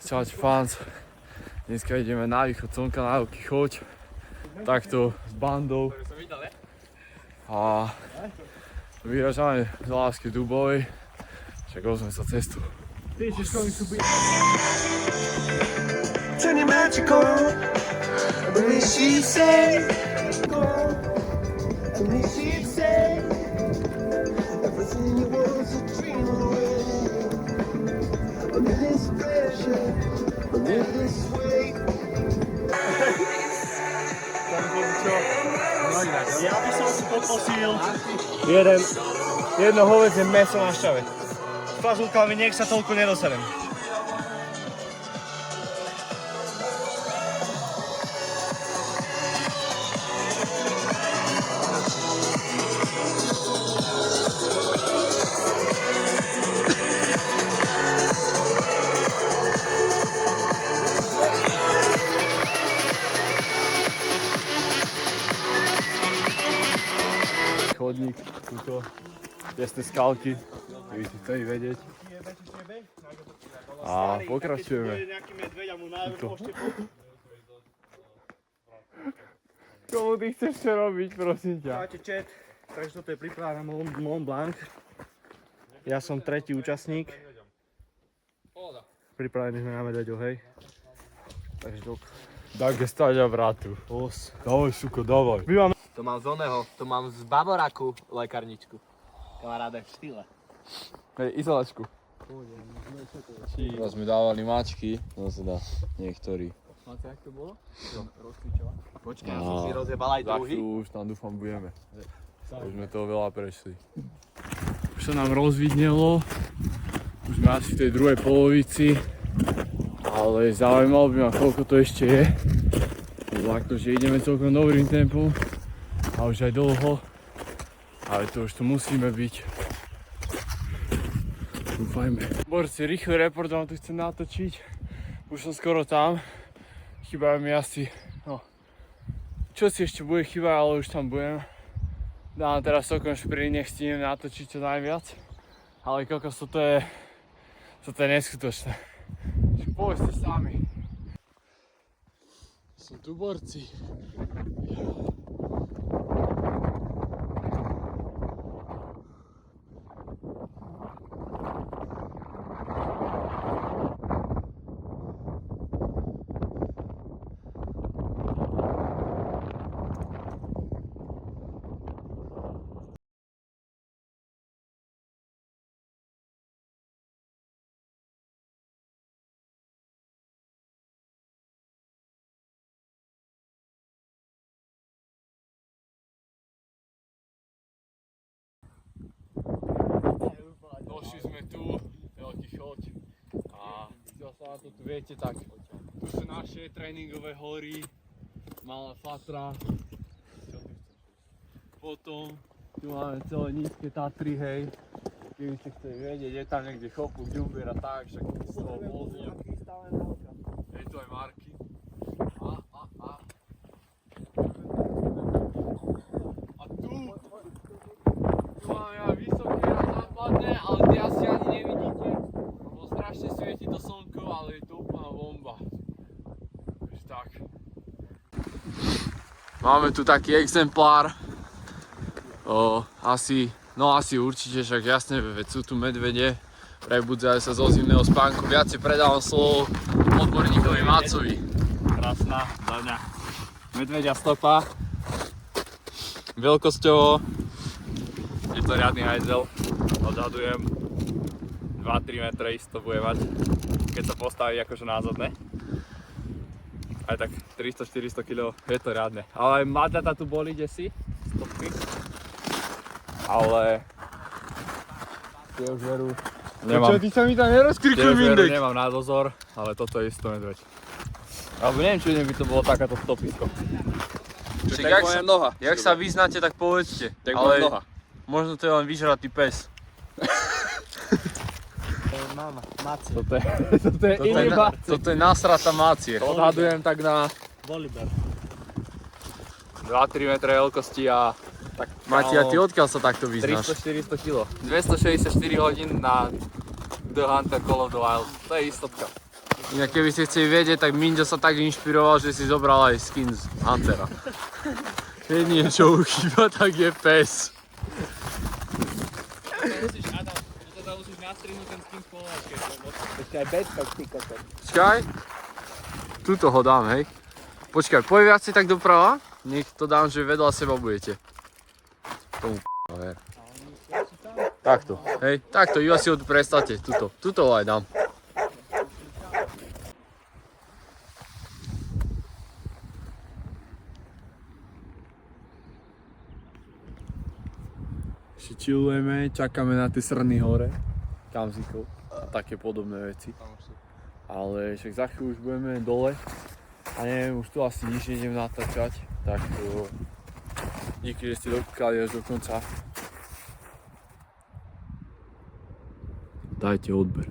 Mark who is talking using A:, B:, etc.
A: Čaute fans, dneska ideme na východ slnka, na veľký choď, takto s bandou a vyražame z lásky Dubovej, však ozme sa cestu.
B: Turn your magic on, and then she said, and then she said, everything you want is a dream away. Under this pressure, under this weight.
C: Ja by som si poprosil jedno hovädzie mäso na šťave. S fazulkami nech sa toľko nedoserem.
A: Chodník, túto, jasné skalky, keby si chceli vedieť. A pokračujeme. Komu ty chceš čo robiť, prosím ťa?
C: Čaute chat, takže toto je príprava na Mont Blanc. Ja som tretí účastník. Pripravení sme na medveďov, hej. Takže dok.
A: Tak je stať a bratu.
C: Os.
A: Dávaj, suko, dávaj.
D: To mám z oného, to mám z Baboraku lekárničku. Kamaráde v štýle.
A: Hej, izolačku. Teraz mi dávali mačky, zase dá niektorí.
D: Máte, jak to bolo? Rozcvičovať. Počkaj, ja som si rozjebal aj druhý.
A: Takto už tam dúfam budeme. Už sme toho veľa prešli. Už sa nám rozvidnelo. Už sme asi v tej druhej polovici. Ale zaujímalo by ma, koľko to ešte je. Lebo že ideme celkom dobrým tempom. A už aj dlho. Ale to už tu musíme byť. Dúfajme. Borci, rýchly report vám tu chcem natočiť. Už som skoro tam. Chýbajú mi asi, no. Čo si ešte bude chýbať, ale už tam budem. Dám teraz celkom šprint, nech stihnem natočiť čo najviac. Ale kokos, toto je neskutočné. Povedzte sami. Sú tu borci. Došli sme tu, veľký choď a zase na to tu viete, tak tu sú naše tréningové hory, Malá Fatra, potom tu máme celé nízke Tatry, hej, keby ste chceli vedieť, je tam niekde chopuk, ďumbier a tak, však z toho vozil, je tu aj marky. A tu máme aj vysoké a západné, ale tie asi ani nevidíte, lebo strašne svieti to slnko, ale je to úplná bomba. Takže tak. Máme tu taký exemplár, asi určite, však jasne, veď sú tu medvede, prebudzajú sa zo zimného spánku, viac si predávam slovo odborníkovi Macovi.
C: Krásna za mňa. Medveďa stopa. Veľkosťovo je to riadny hajzel. Odhadujem 2-3 metre isto bude mať, keď sa postaví akože názadne. Aj tak 300-400 kg je to riadne. Ale aj madľata tu boli desi, stopy. Ale tie už veru nemám.
A: Čo, ty sa mi tam nerozkrikuj, Mindek?
C: Nemám na dozor, ale toto je isto medveď. Alebo neviem, či by to bolo takáto stopisko.
A: Jak sa vyznáte, tak povedzte. Ale
C: noha.
A: možno to je len vyžratý pes.
D: Mama, Maci.
A: Toto je nasratá mácie.
C: Odhadujem tak na
D: Voliber.
C: 2-3 metre veľkosti a tak
A: Mati, a ty odkiaľ sa takto vyznáš?
C: 300-400 kg. 264 hodín na The Hunter Call of the Wild. To je istotka.
A: Inak keby ste chceli vedieť, tak Minďo sa tak inšpiroval, že si zobral aj skin z Huntera. Jedine čo mu chýba, tak je pes.
C: Musíš nastrihnúť ten skin spolovač, keď to
D: Ešte aj backpack, ty kokot.
A: Počkaj. Tuto ho dám, hej. Počkaj, poď viacej tak doprava. Nech to dám, že vedľa seba budete. Tomu ver. Takto, hej. Takto, iba si ho tu predstavte. Tuto ho aj dám. Ešte chillujeme, čakáme na tie srny hore. Kamzíkov a také podobné veci. Ale však za chvíľu už budeme dole a neviem, už tu asi nič nejdem natáčať, tak díky, že ste dokúkali až do konca. Dajte odber.